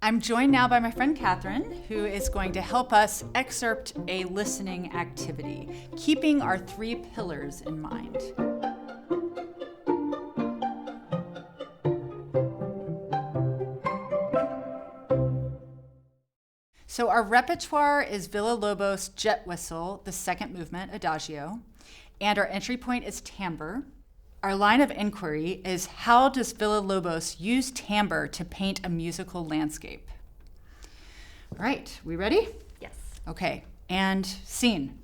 I'm joined now by my friend Catherine, who is going to help us excerpt a listening activity, keeping our 3 pillars in mind. So our repertoire is Villa-Lobos Jet Whistle, the second movement, Adagio, and our entry point is timbre. Our line of inquiry is, how does Villa-Lobos use timbre to paint a musical landscape? All right, we ready? Yes. Okay, and scene.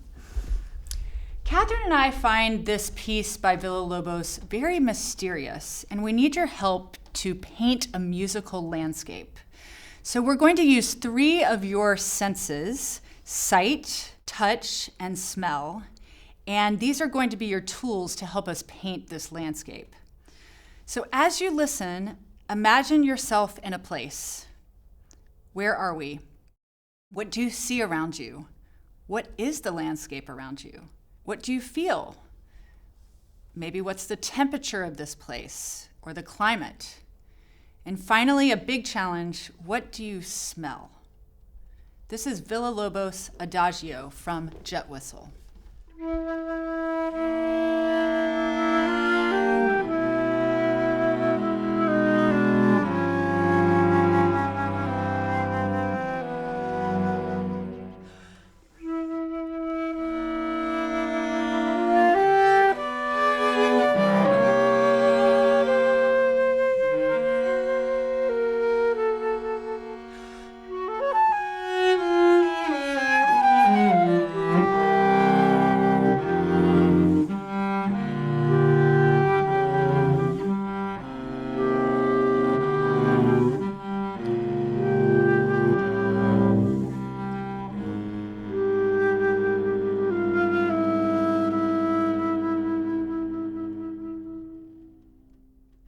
Catherine and I find this piece by Villa-Lobos very mysterious, and we need your help to paint a musical landscape. So we're going to use 3 of your senses: sight, touch, and smell. And these are going to be your tools to help us paint this landscape. So as you listen, imagine yourself in a place. Where are we? What do you see around you? What is the landscape around you? What do you feel? Maybe what's the temperature of this place or the climate? And finally, a big challenge, what do you smell? This is Villa-Lobos Adagio from Jet Whistle.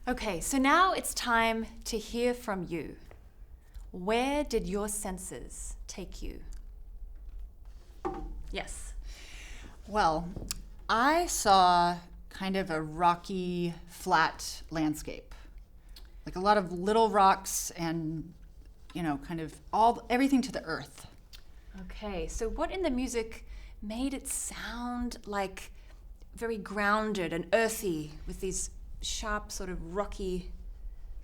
Okay, so now it's time to hear from you. Where did your senses take you? Yes. Well, I saw kind of a rocky, flat landscape. Like a lot of little rocks and, kind of everything to the earth. Okay, so what in the music made it sound like very grounded and earthy with these sharp, sort of rocky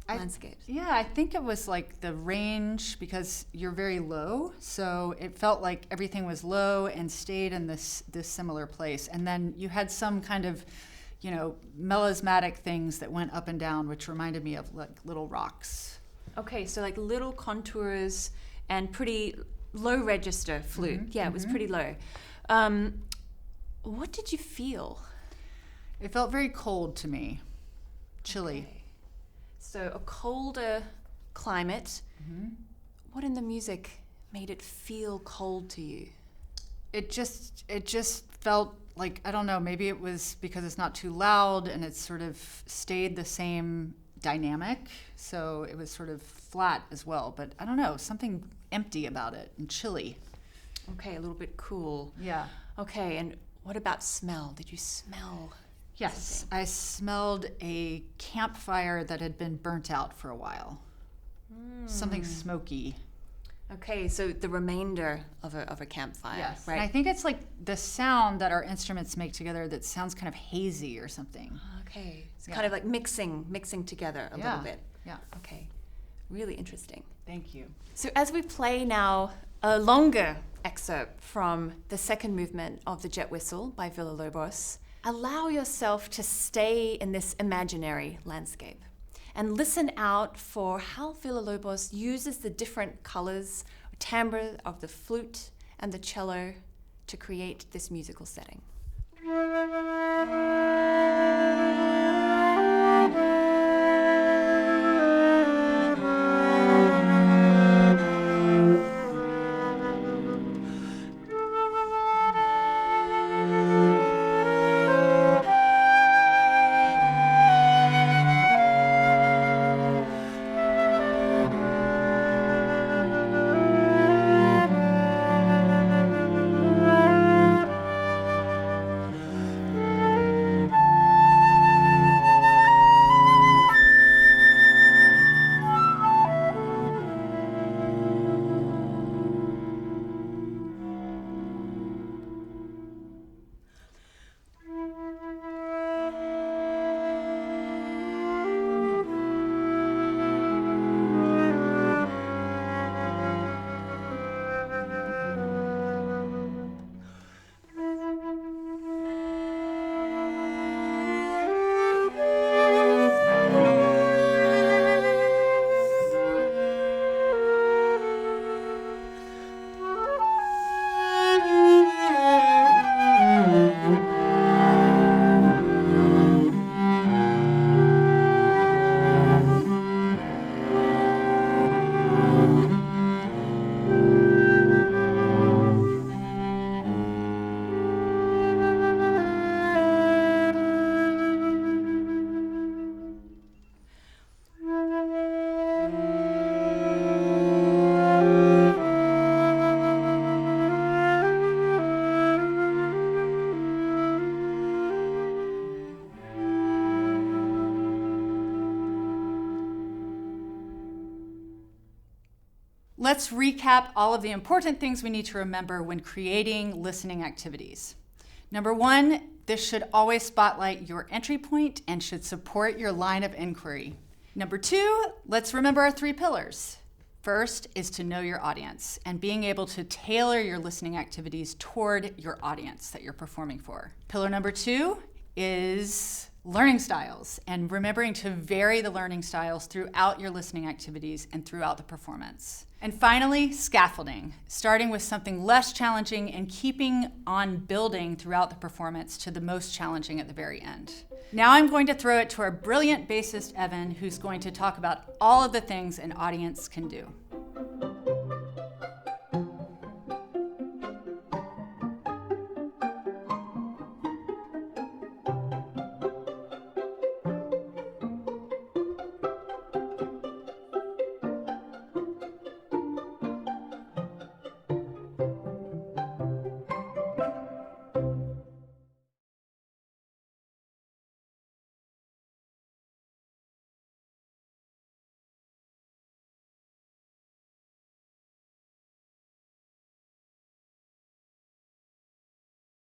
landscapes? Yeah, I think it was like the range, because you're very low, so it felt like everything was low and stayed in this similar place. And then you had some kind of, melismatic things that went up and down, which reminded me of like little rocks. Okay, so like little contours and pretty low register flute. Mm-hmm. Yeah, it was pretty low. What did you feel? It felt very cold to me. Chilly. Okay. So a colder climate. Mm-hmm. What in the music made it feel cold to you? It just felt like, I don't know, maybe it was because it's not too loud and it's sort of stayed the same dynamic. So it was sort of flat as well, but I don't know, something empty about it and chilly. Okay, a little bit cool. Yeah. Okay, and what about smell? Did you smell? Yes, something? I smelled a campfire that had been burnt out for a while. Something smoky. Okay, so the remainder of a campfire. Yes, right? and I think it's like the sound that our instruments make together that sounds kind of hazy or something. Okay, it's kind of like mixing together a little bit. Yeah. Okay, really interesting. Thank you. So as we play now a longer excerpt from the second movement of the Jet Whistle by Villa-Lobos, allow yourself to stay in this imaginary landscape and listen out for how Villa-Lobos uses the different colors, timbre of the flute and the cello to create this musical setting. let's recap all of the important things we need to remember when creating listening activities. Number one, this should always spotlight your entry point and should support your line of inquiry. Number two, let's remember our 3 pillars. First is to know your audience and being able to tailor your listening activities toward your audience that you're performing for. Pillar number 2 is learning styles and remembering to vary the learning styles throughout your listening activities and throughout the performance. And finally, scaffolding, starting with something less challenging and keeping on building throughout the performance to the most challenging at the very end. Now I'm going to throw it to our brilliant bassist, Evan, who's going to talk about all of the things an audience can do.